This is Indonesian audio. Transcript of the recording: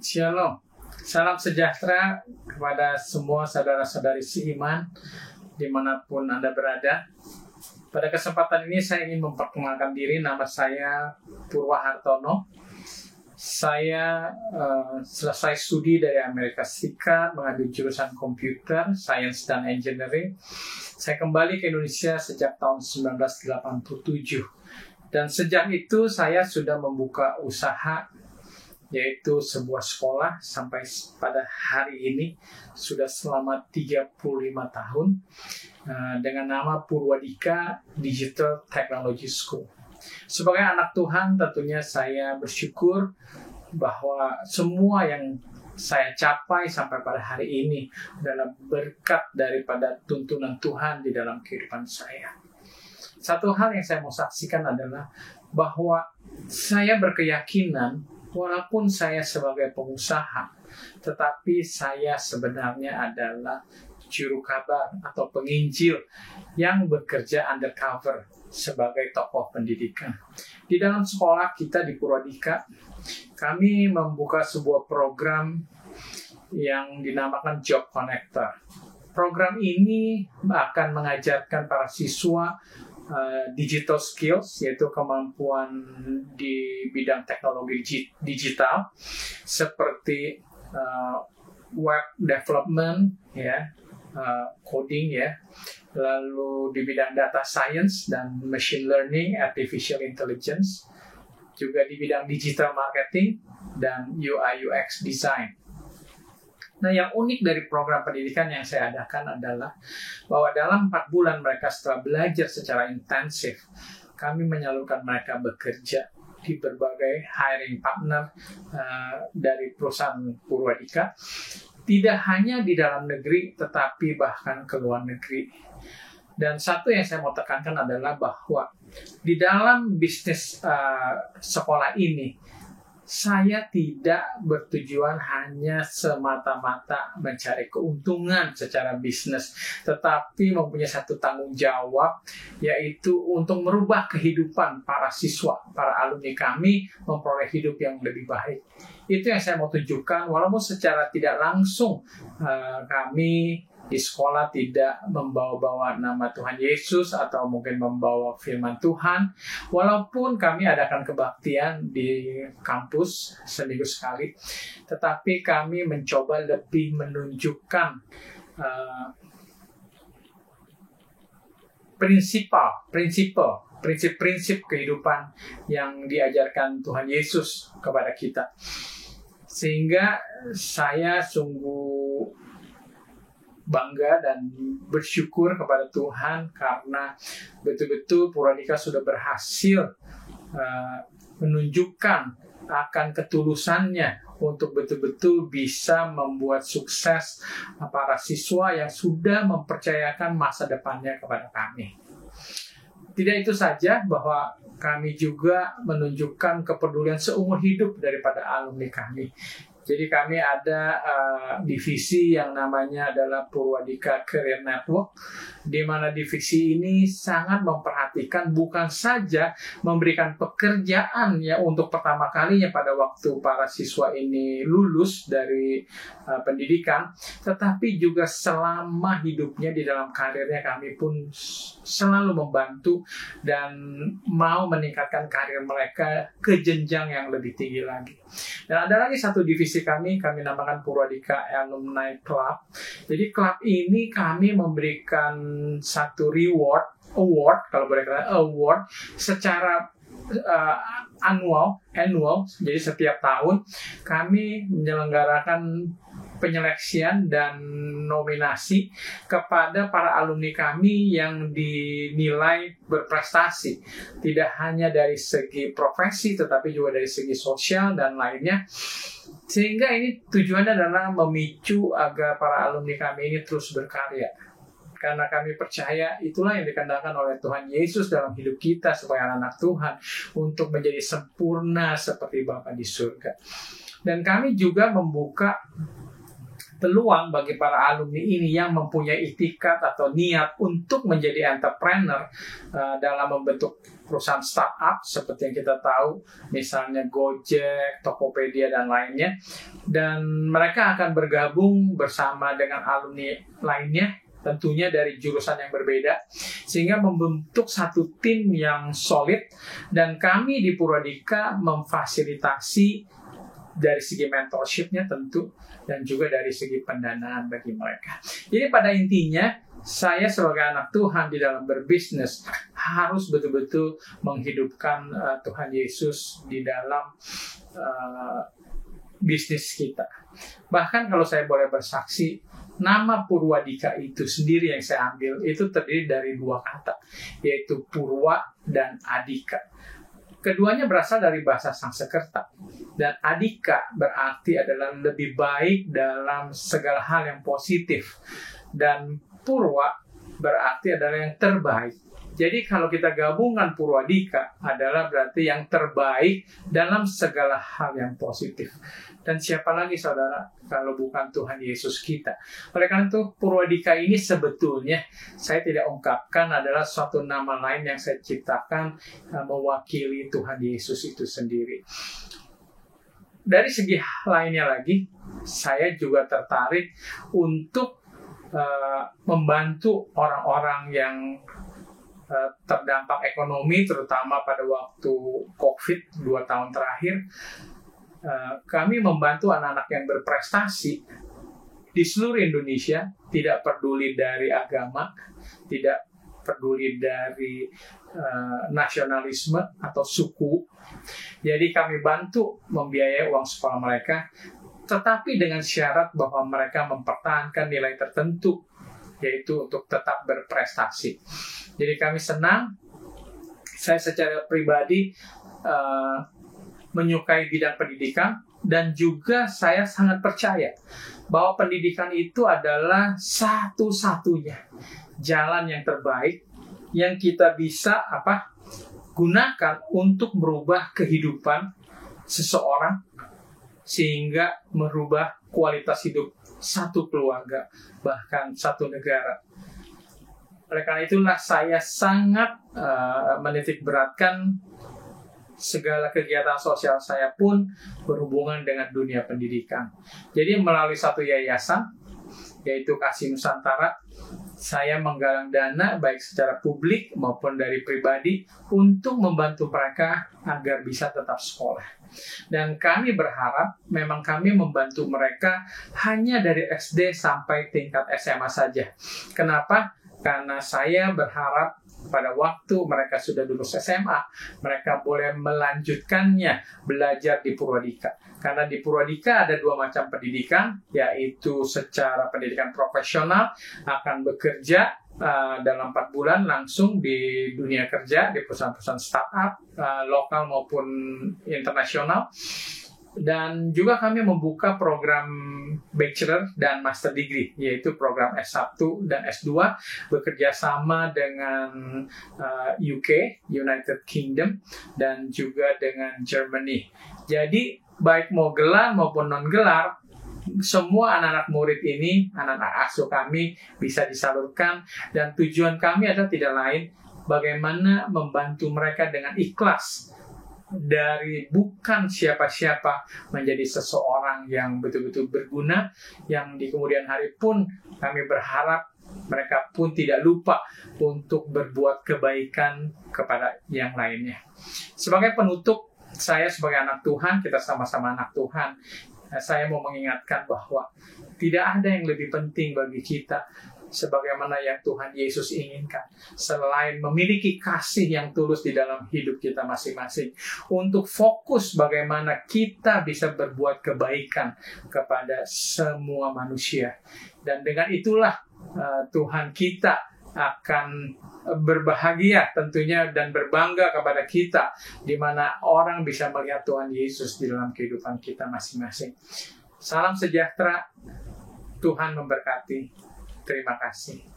Shalom, salam sejahtera kepada semua saudara-saudari seiman dimanapun Anda berada. Pada kesempatan ini saya ingin memperkenalkan diri. Nama saya Purwahartono. Saya selesai studi dari Amerika Serikat, mengambil jurusan Computer Science dan Engineering. Saya kembali ke Indonesia sejak tahun 1987. Dan sejak itu saya sudah membuka usaha, yaitu sebuah sekolah sampai pada hari ini sudah selama 35 tahun dengan nama Purwadika Digital Technology School. Sebagai anak Tuhan, tentunya saya bersyukur bahwa semua yang saya capai sampai pada hari ini adalah berkat daripada tuntunan Tuhan di dalam kehidupan saya. Satu hal yang saya mau saksikan adalah bahwa saya berkeyakinan walaupun saya sebagai pengusaha, tetapi saya sebenarnya adalah juru kabar atau penginjil yang bekerja undercover sebagai tokoh pendidikan. Di dalam sekolah kita di Purwadika, kami membuka sebuah program yang dinamakan Job Connector. Program ini akan mengajarkan para siswa digital skills, yaitu kemampuan di bidang teknologi digital seperti web development, coding, lalu di bidang data science dan machine learning, artificial intelligence, juga di bidang digital marketing dan UI UX design. Nah, yang unik dari program pendidikan yang saya adakan adalah bahwa dalam 4 bulan mereka setelah belajar secara intensif, kami menyalurkan mereka bekerja di berbagai hiring partner dari perusahaan Purwadika, tidak hanya di dalam negeri, tetapi bahkan ke luar negeri. Dan satu yang saya mau tekankan adalah bahwa di dalam bisnis sekolah ini, saya tidak bertujuan hanya semata-mata mencari keuntungan secara bisnis, tetapi mempunyai satu tanggung jawab, yaitu untuk merubah kehidupan para siswa, para alumni kami, memperoleh hidup yang lebih baik. Itu yang saya mau tunjukkan, walaupun secara tidak langsung kami di sekolah tidak membawa-bawa nama Tuhan Yesus atau mungkin membawa firman Tuhan, walaupun kami adakan kebaktian di kampus seminggu sekali, tetapi kami mencoba lebih menunjukkan prinsip-prinsip kehidupan yang diajarkan Tuhan Yesus kepada kita. Sehingga saya sungguh bangga dan bersyukur kepada Tuhan karena betul-betul Purwadika sudah berhasil menunjukkan akan ketulusannya untuk betul-betul bisa membuat sukses para siswa yang sudah mempercayakan masa depannya kepada kami. Tidak itu saja, bahwa kami juga menunjukkan kepedulian seumur hidup daripada alumni kami. Jadi kami ada divisi yang namanya adalah Purwadika Career Network, di mana divisi ini sangat memperhatikan bukan saja memberikan pekerjaan untuk pertama kalinya pada waktu para siswa ini lulus dari pendidikan, tetapi juga selama hidupnya di dalam karirnya kami pun selalu membantu dan mau meningkatkan karir mereka ke jenjang yang lebih tinggi lagi. Dan ada lagi satu divisi kami namakan Purwadika Alumni Club. Jadi klub ini kami memberikan satu award kalau boleh kata award secara annual. Jadi setiap tahun kami menyelenggarakan penyeleksian dan nominasi kepada para alumni kami yang dinilai berprestasi, tidak hanya dari segi profesi tetapi juga dari segi sosial dan lainnya. Sehingga ini tujuannya adalah memicu agar para alumni kami ini terus berkarya. Karena kami percaya itulah yang dikehendakkan oleh Tuhan Yesus dalam hidup kita sebagai anak Tuhan, untuk menjadi sempurna seperti Bapa di surga. Dan kami juga membuka peluang bagi para alumni ini yang mempunyai itikad atau niat untuk menjadi entrepreneur dalam membentuk perusahaan startup seperti yang kita tahu, misalnya Gojek, Tokopedia, dan lainnya. dan mereka akan bergabung bersama dengan alumni lainnya, tentunya dari jurusan yang berbeda, sehingga membentuk satu tim yang solid. Dan kami di Purwadika memfasilitasi dari segi mentorship-nya tentu, dan juga dari segi pendanaan bagi mereka. Jadi pada intinya, saya sebagai anak Tuhan di dalam berbisnis harus betul-betul menghidupkan Tuhan Yesus di dalam bisnis kita. Bahkan kalau saya boleh bersaksi, nama Purwadika itu sendiri yang saya ambil, itu terdiri dari dua kata, yaitu Purwa dan Adika. Keduanya berasal dari bahasa Sanskerta, dan Adika berarti adalah lebih baik dalam segala hal yang positif, dan Purwa berarti adalah yang terbaik. Jadi kalau kita gabungkan Purwadika adalah berarti yang terbaik dalam segala hal yang positif. Dan siapa lagi saudara kalau bukan Tuhan Yesus kita. Oleh karena itu Purwadika ini sebetulnya saya tidak ungkapkan adalah suatu nama lain yang saya ciptakan mewakili Tuhan Yesus itu sendiri. Dari segi lainnya lagi, saya juga tertarik untuk membantu orang-orang yang terdampak ekonomi, terutama pada waktu COVID 2 tahun terakhir. Kami membantu anak-anak yang berprestasi di seluruh Indonesia, tidak peduli dari agama, tidak peduli dari nasionalisme atau suku. Jadi kami bantu membiayai uang sekolah mereka, tetapi dengan syarat bahwa mereka mempertahankan nilai tertentu, yaitu untuk tetap berprestasi. Jadi kami senang, saya secara pribadi menyukai bidang pendidikan, dan juga saya sangat percaya bahwa pendidikan itu adalah satu-satunya jalan yang terbaik yang kita bisa gunakan untuk merubah kehidupan seseorang, sehingga merubah kualitas hidup satu keluarga, bahkan satu negara. Oleh karena itulah saya sangat menitik beratkan segala kegiatan sosial saya pun berhubungan dengan dunia pendidikan. Jadi melalui satu yayasan, yaitu Kasih Nusantara, saya menggalang dana baik secara publik maupun dari pribadi untuk membantu mereka agar bisa tetap sekolah. Dan kami berharap memang kami membantu mereka hanya dari SD sampai tingkat SMA saja. Kenapa? Karena saya berharap pada waktu mereka sudah lulus SMA, mereka boleh melanjutkannya belajar di Purwadika. Karena di Purwadika ada dua macam pendidikan, yaitu secara pendidikan profesional, akan bekerja dalam 4 bulan langsung di dunia kerja, di perusahaan-perusahaan startup, lokal maupun internasional. Dan juga kami membuka program bachelor dan master degree, yaitu program S1 dan S2, bekerja sama dengan UK, United Kingdom, dan juga dengan Germany. Jadi baik mau gelar maupun non-gelar, semua anak-anak murid ini, anak-anak asuh kami bisa disalurkan, dan tujuan kami adalah tidak lain bagaimana membantu mereka dengan ikhlas dari bukan siapa-siapa menjadi seseorang yang betul-betul berguna, yang di kemudian hari pun kami berharap mereka pun tidak lupa untuk berbuat kebaikan kepada yang lainnya. Sebagai penutup, saya sebagai anak Tuhan, kita sama-sama anak Tuhan, saya mau mengingatkan bahwa tidak ada yang lebih penting bagi kita sebagaimana yang Tuhan Yesus inginkan, selain memiliki kasih yang tulus di dalam hidup kita masing-masing, untuk fokus bagaimana kita bisa berbuat kebaikan kepada semua manusia. Dan dengan itulah Tuhan kita akan berbahagia tentunya dan berbangga kepada kita, di mana orang bisa melihat Tuhan Yesus di dalam kehidupan kita masing-masing. Salam sejahtera, Tuhan memberkati. Terima kasih.